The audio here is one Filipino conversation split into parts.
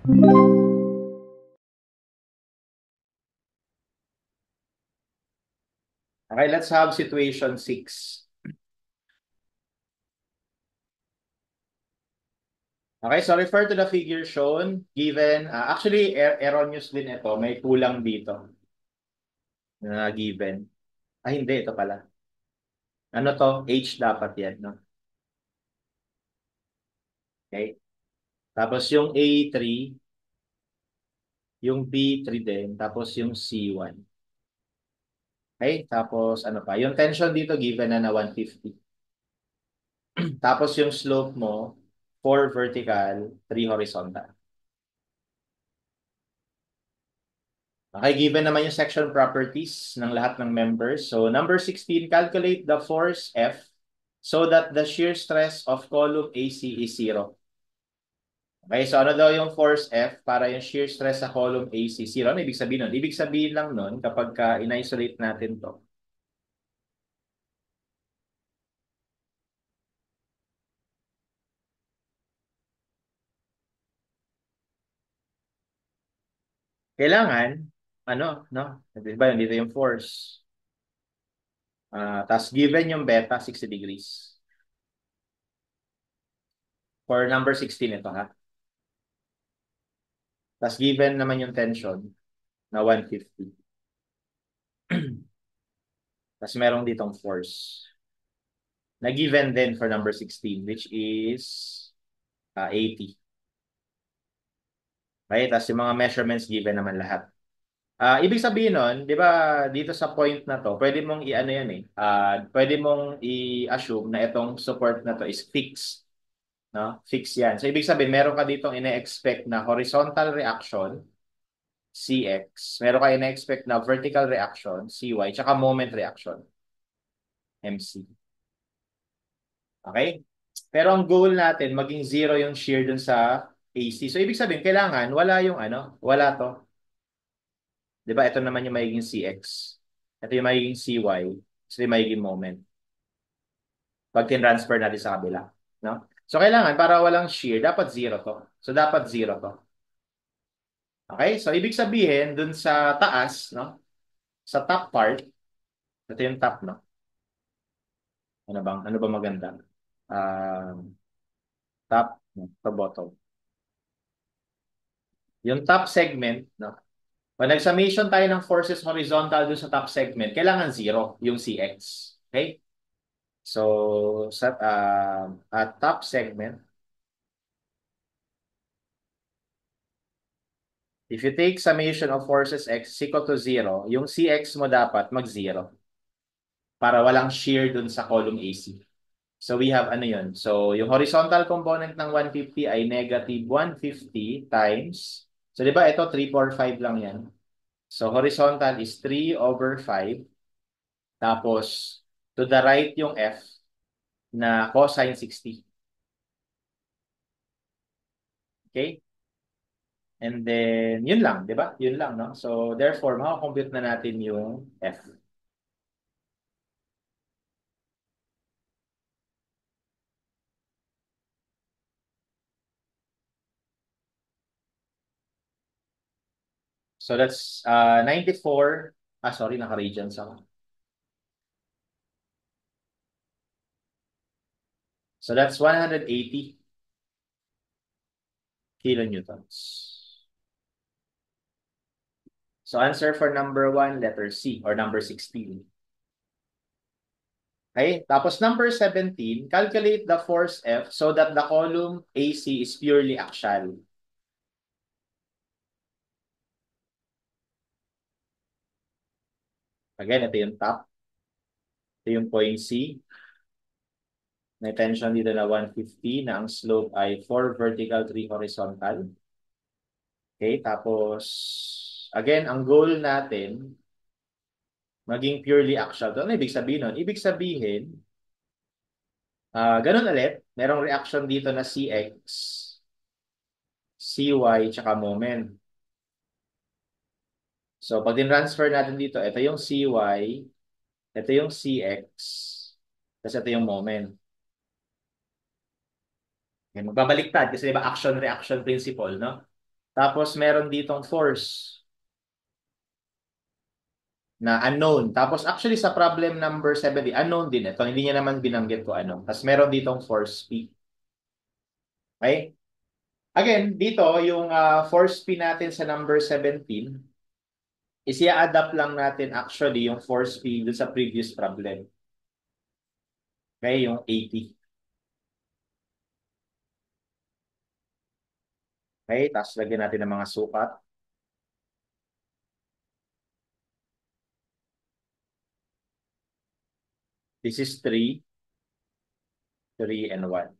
Okay, let's have situation 6. Okay, so refer to the figure shown, given, actually, erroneous din ito. May kulang dito na given. Hindi, ito pala. Ano to? H dapat yan, no? Okay. Tapos yung A3, yung B3 din, tapos yung C1. Okay, tapos ano pa? Yung tension dito given na 150. Tapos yung slope mo, 4 vertical, 3 horizontal. Okay, given naman yung section properties ng lahat ng members. So, number 16, calculate the force F so that the shear stress of column AC is 0. Okay, so ano daw yung force F para yung shear stress sa column AC 0? Ano ibig sabihin nun? Ibig sabihin lang nun, kapag in-isolate natin to, kailangan, ano, no? Di ba yun, dito yung force. Tapos given yung beta, 60 degrees. For number 16 ito, ha? Tapos given naman yung tension na 150. Tapos merong ditong force na given din for number 16, which is 80. Okay? Tapos yung mga measurements given naman lahat. Ibig sabihin nun, di ba, dito sa point na to, pwede mong i-ano yan eh. Pwede mong i-assume na itong support na to is fixed. No? Fixed yan. So, ibig sabihin, meron ka ditong ine-expect na horizontal reaction, CX. Meron ka ine-expect na vertical reaction, CY, tsaka moment reaction, MC. Okay? Pero ang goal natin, maging zero yung shear dun sa AC. So, ibig sabihin, kailangan, wala yung ano, wala to. Di ba? Ito naman yung magiging CX. Ito yung magiging CY. Ito yung magiging moment. Pag tin-transfer natin sa kabila. No? So, kailangan, para walang shear, dapat zero to. So, dapat zero to. Okay? So, ibig sabihin, dun sa taas, no? Sa top part, ito yung top, no? Ano bang maganda? Top, no? To bottom. Yung top segment, no? Pag nag-summation tayo ng forces horizontal dun sa top segment, kailangan zero yung CX. Okay? So, sa at top segment, if you take summation of forces x is equal to zero, yung CX mo dapat mag-zero para walang shear dun sa column AC. So, we have ano yun? So, yung horizontal component ng 150 ay negative 150 times, so di ba ito 345 lang yan. So, horizontal is 3 over 5. Tapos, to the right yung F na cosine 60. Okay? And then, yun lang, di ba? Yun lang, no? So, therefore, makakompute na natin yung F. So, that's 94. Sorry, naka-radians ako. So, that's 180 kilonewtons. So, answer for number 1, letter C, or number 16. Okay? Tapos, number 17, calculate the force F so that the column AC is purely axial. Again, ito yung top. Ito yung point C. May tension dito na 150 na ang slope ay 4 vertical, 3 horizontal. Okay, tapos again, ang goal natin maging purely axial. Ano ibig sabihin nun? Ibig sabihin, ganun ulit, merong reaction dito na CX, CY, tsaka moment. So, pag din-transfer natin dito, ito yung CY, ito yung CX, tapos ito yung moment. Okay, magbabaliktad kasi diba action-reaction principle, no? Tapos meron ditong force na unknown. Tapos actually sa problem number 70, unknown din ito. Hindi niya naman binanggit ko ano. Tapos meron ditong force P. Okay? Again, dito yung force P natin sa number 17 is i-adapt lang natin actually yung force P dun sa previous problem. Okay? Yung 80. Okay? Tapos lagyan natin ng mga sukat. This is 3, 3, and 1.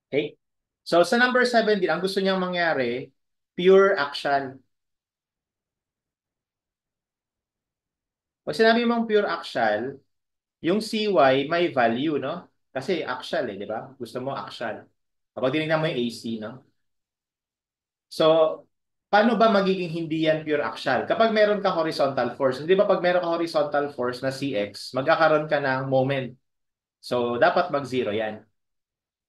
Okay? So sa number 17, ang gusto niyang mangyari, pure action. Pag sinabi mong pure axial, yung CY may value, no? Kasi axial eh, di ba? Gusto mo axial. Kapag tinignan mo yung AC, no? So, paano ba magiging hindi yan pure axial? Kapag meron ka horizontal force, hindi ba pag meron ka horizontal force na CX, magkakaroon ka ng moment. So, dapat mag-zero yan.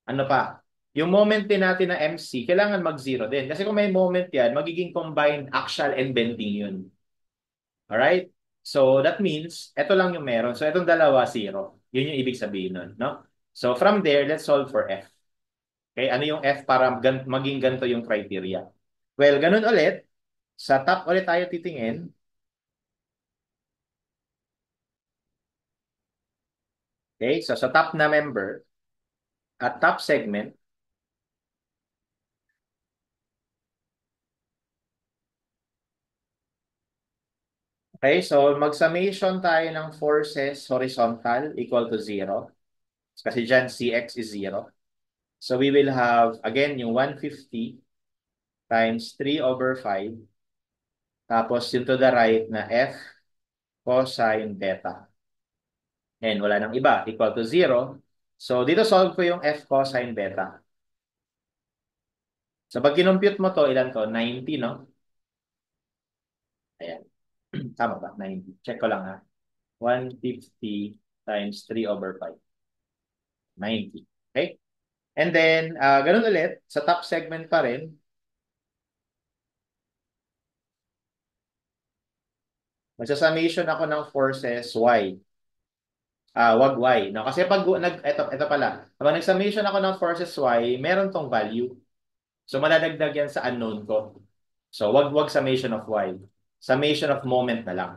Ano pa? Yung moment din natin na MC, kailangan mag-zero din. Kasi kung may moment yan, magiging combined axial and bending yun. Alright? So, that means, ito lang yung meron. So, itong dalawa, zero. Yun yung ibig sabihin nun, no? So, from there, let's solve for F. Okay, ano yung F para maging ganito yung criteria? Well, ganun ulit. Sa top ulit tayo titingin. Okay, so sa top na member, at top segment, okay, so mag-summation tayo ng forces horizontal equal to 0. Kasi dyan, Cx is 0. So we will have, again, yung 150 times 3 over 5. Tapos yung to the right na F cosine beta. And wala nang iba, equal to 0. So dito solve ko yung F cosine beta. So pag kinumpute mo to, ilan to? 90, no? Ayan. Tama ba? 90. Check ko lang ha. 150 times 3 over 5. 90. Okay? And then, ganun ulit, sa top segment pa rin, magsa-summation ako ng forces Y. Wag Y. No? Kasi pag, ito pala, kapag nag-summation ako ng forces Y, meron tong value. So, maladagdag yan sa unknown ko. So, wag summation of Y. Summation of moment na lang.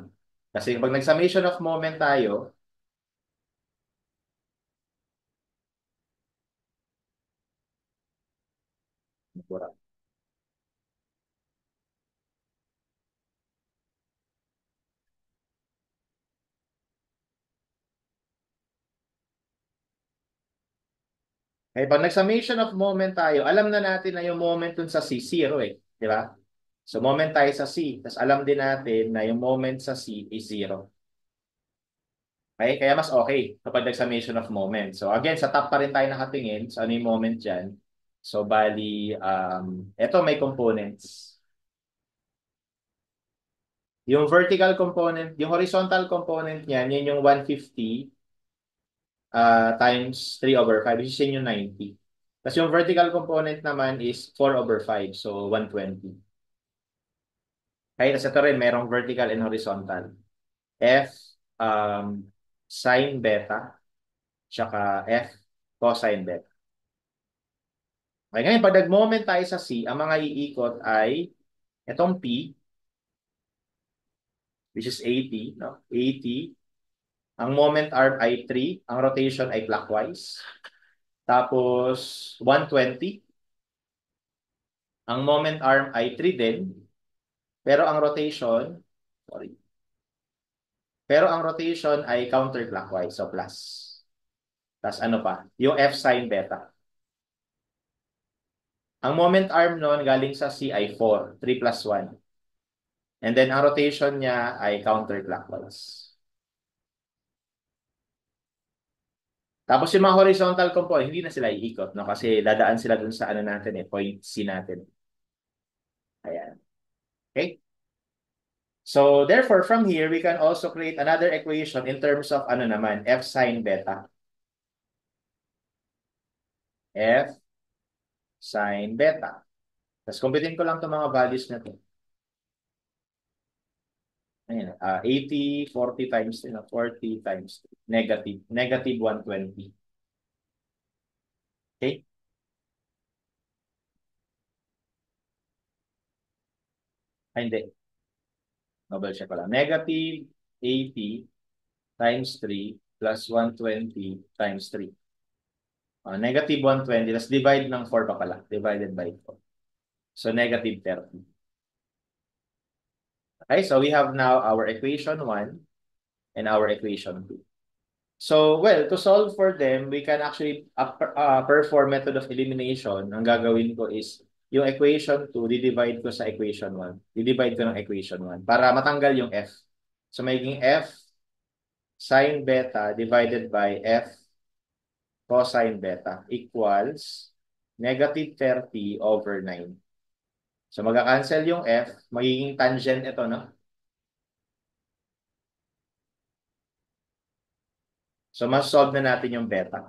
Kasi pag nag-summation of moment tayo, okay, pag nag-summation of moment tayo, alam na natin na yung moment dun sa C, zero eh. Di ba? So, moment tayo sa C. Tapos alam din natin na yung moment sa C is zero. Okay? Kaya mas okay kapag nag-summation of moment. So, again, sa top pa rin tayo nakatingin. So, ano yung moment dyan? So, bali, eto may components. Yung vertical component, yung horizontal component niyan, yun yung 150 times 3 over 5, which is yun yung 90. Tapos yung vertical component naman is 4 over 5, so 120. Okay, tapos ito rin, merong vertical and horizontal. F sine beta, tsaka F cosine beta. Okay, ngayon, pag nag-moment tayo sa C, ang mga iikot ay itong P, which is 80, no? 80. Ang moment arm ay 3, ang rotation ay clockwise. Tapos, 120. Ang moment arm ay 3 din. Pero ang rotation, sorry. Pero ang rotation ay counterclockwise, so plus. Tapos ano pa? Yung F sine beta. Ang moment arm nun galing sa C ay 4, 3 plus 1. And then ang rotation niya ay counterclockwise. Tapos yung mga horizontal component, hindi na sila iikot, no? Kasi dadaan sila dun sa ano natin eh, point C natin. Ayan. Okay? So, therefore, from here, we can also create another equation in terms of ano naman, F sine beta. F sine beta. Tapos kumpitin ko lang itong mga values na to. Ayan, 80, 40 times 3, 40 times 3, negative 120. Okay? Ay, hindi. Double check ko lang. Negative 80 times 3 plus 120 times 3. Negative 120, let's divide ng 4 pa pala. Divided by 4. So, negative 30. Okay, so we have now our equation 1 and our equation 2. So, well, to solve for them, we can actually perform method of elimination. Ang gagawin ko is, yung equation 2, di-divide ko sa equation 1. Di-divide ko ng equation 1 para matanggal yung f. So, magiging f sine beta divided by f cosine beta equals negative 30 over 9. So, magka-cancel yung f, magiging tangent ito, no? So, mas solve na natin yung beta.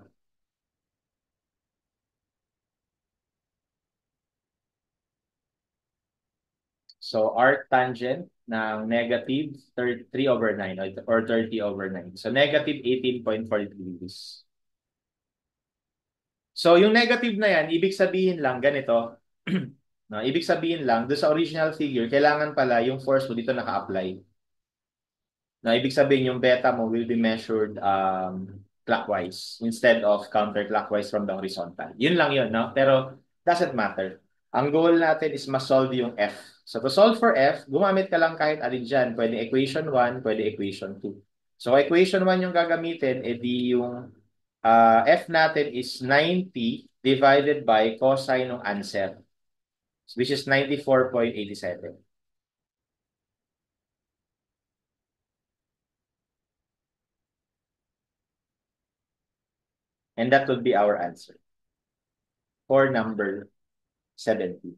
So, arc tangent ng negative 3 over 9 or 30 over 9. So, negative 18.43 degrees. So, yung negative na yan, ibig sabihin lang ganito. No, ibig sabihin lang, doon sa original figure, kailangan pala yung force mo dito naka-apply. Na ibig sabihin yung beta mo will be measured clockwise instead of counterclockwise from the horizontal. Yun lang yun, no? Pero doesn't matter. Ang goal natin is ma-solve yung F. So to solve for F, gumamit ka lang kahit alin dyan. Pwede equation 1, pwede equation 2. So equation 1 yung gagamitin, edi yung F natin is 90 divided by cosine ng answer, which is 94.87. And that would be our answer for number 70.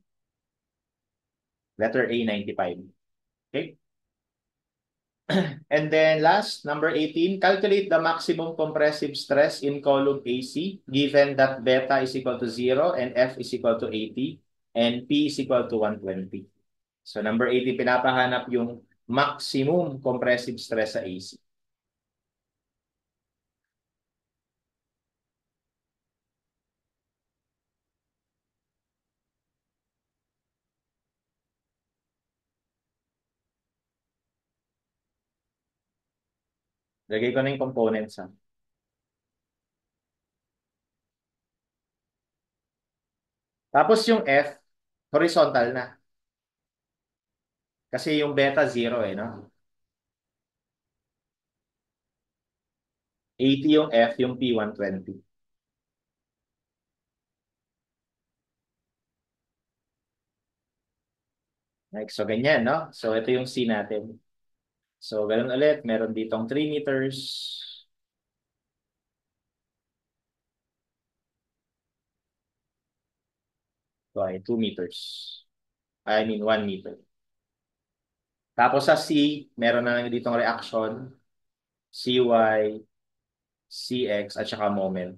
Letter A, 95. Okay? And then last, number 18, calculate the maximum compressive stress in column AC given that beta is equal to 0 and F is equal to 80 and P is equal to 120. So number 18, pinapahanap yung maximum compressive stress sa AC. Lagay ko na yung components. Ha? Tapos yung F, horizontal na. Kasi yung beta 0 eh, no? 80 yung F, yung P 120. Like, so ganyan, no? So ito yung C natin. So ganun ulit, meron ditong 3 meters. So ay 2 meters. I mean 1 meter. Tapos sa C, meron na lang ditong reaction, CY, CX, at saka moment.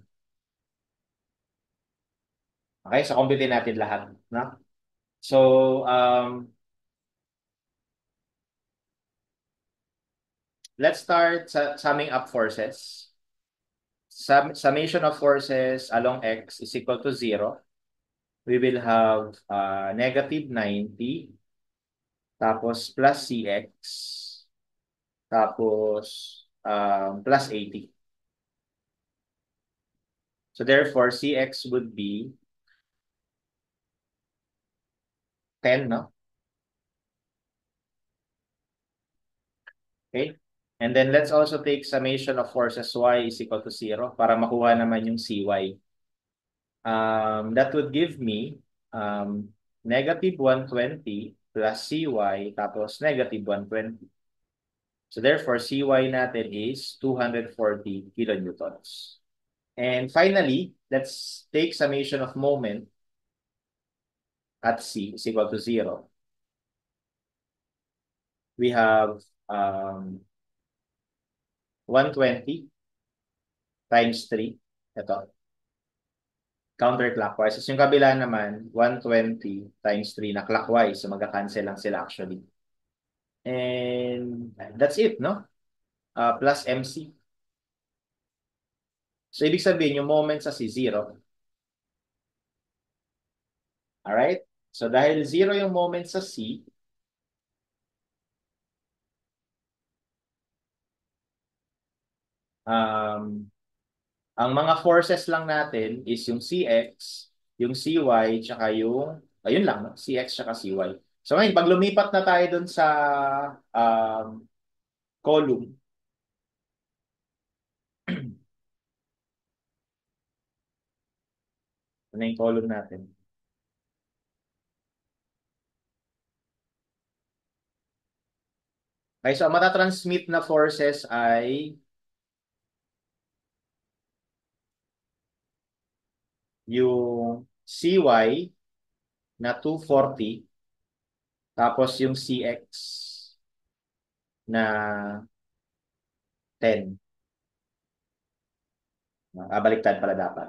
Okay, so compute natin lahat. No? So, let's start summing up forces. Summation of forces along X is equal to 0. We will have negative 90, tapos plus CX, tapos plus 80. So therefore, CX would be 10, no? Okay? And then let's also take summation of forces Y is equal to 0 para makuha naman yung CY. That would give me negative 120 plus CY tapos negative 120. So therefore, CY natin is 240 kilonewtons. And finally, let's take summation of moment at C is equal to 0. We have 120 times 3. Ito. counterclockwise. Tapos yung kabila naman, 120 times 3 na clockwise. So magka-cancel lang sila actually. And that's it, no? Plus MC. So ibig sabihin, yung moment sa C, 0. Alright? So dahil 0 yung moment sa C, um, ang mga forces lang natin is yung CX, yung CY, tsaka yung, ayun lang, no? CX tsaka CY. So ngayon, pag lumipat na tayo dun sa um, column, ano yung column natin? Okay, so ang matatransmit na forces ay yung CY na 240, tapos yung CX na 10. Baliktad pala dapat.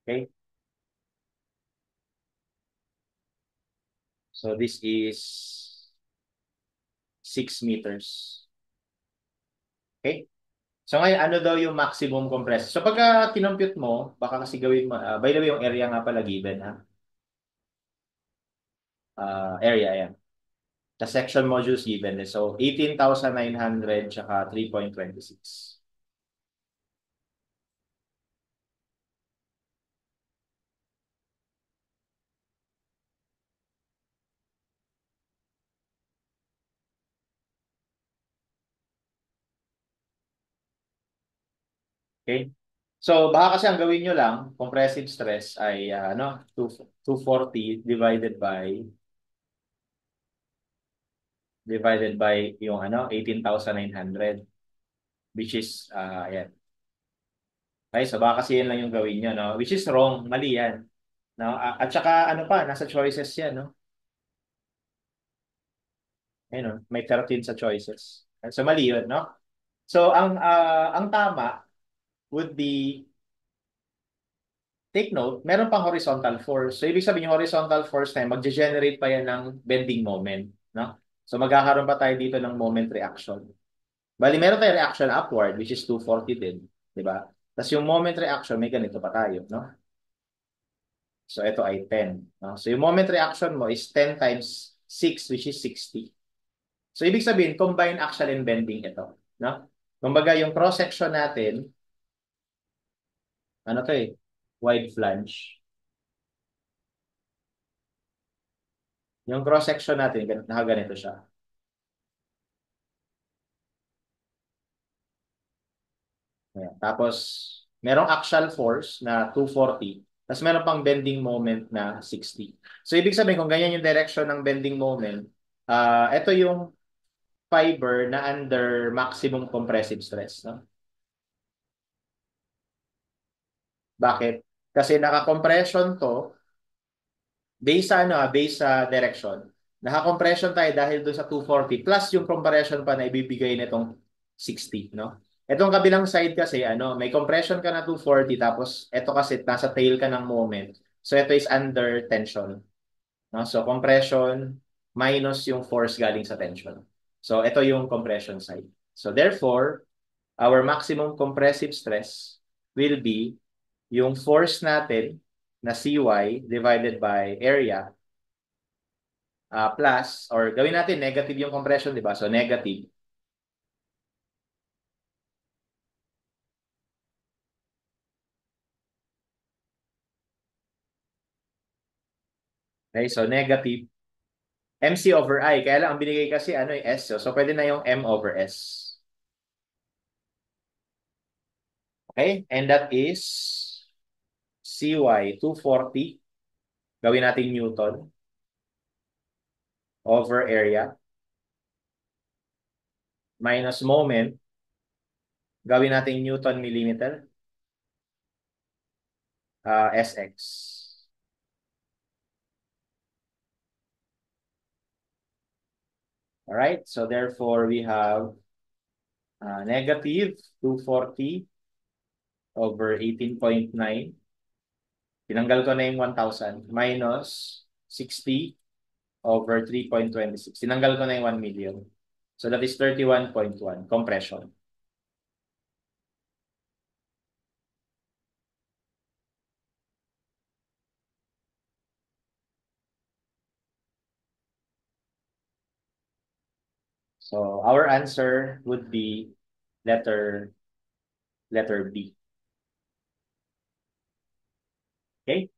Okay? So this is 6 meters. Okay? So ngayon, ano daw yung maximum compress? So pagka kinompute mo, baka kasi gawin mo, by the way, yung area nga pala given, ha? Area, yan. The section modules given. So 18,900 tsaka 3.26. Okay? So baka kasi ang gawin nyo lang, compressive stress ay ano, 240 divided by yung ano, 18,900, which is ayan. Okay, so baka kasi yan lang yung gawin nyo, no? Which is wrong, mali yan. No? At saka ano pa, nasa choices yan, no? Ayun, no? May 13 sa choices. So mali yun, no? So ang tama would be, take note, meron pang horizontal force. So ibig sabihin yung horizontal force na yun, magge-generate pa yan ng bending moment, no? So magkakaroon pa tayo dito ng moment reaction. Bali, meron tayong reaction upward, which is 240 din, di ba? Tapos yung moment reaction, may ganito pa tayo, no? So ito ay 10. No? So yung moment reaction mo is 10 times 6, which is 60. So ibig sabihin, combine axial and bending ito. No? Kumbaga yung cross-section natin, ano to eh, wide flange. Yung cross-section natin, nakaganito siya. Ayan. Tapos, merong axial force na 240. Tapos meron pang bending moment na 60. So ibig sabihin, kung ganyan yung direction ng bending moment, ito yung fiber na under maximum compressive stress. No? Bakit? Kasi naka-compression to based sa ano, based sa direction. Naka-compression tayo dahil doon sa 240 plus yung compression pa na ibibigay nitong 60, no? Itong kabilang side kasi ano, may compression ka na 240 tapos ito kasi nasa tail ka ng moment. So ito is under tension, no? So compression minus yung force galing sa tension. So ito yung compression side. So therefore, our maximum compressive stress will be yung force natin na CY divided by area plus, or gawin natin negative yung compression, di ba? So negative. Okay, so negative MC over I. Kaya lang ang binigay kasi ano yung S. So pwede na yung M over S. Okay? And that is CY 240. Gawin natin Newton over area minus moment. Gawin natin Newton millimeter, SX. All right, so therefore we have negative 240 over 18.9. Tinanggal ko na yung 1,000 minus 60 over 3.26. Tinanggal ko na yung 1 million. So that is 31.1 compression. So our answer would be letter B. Okay?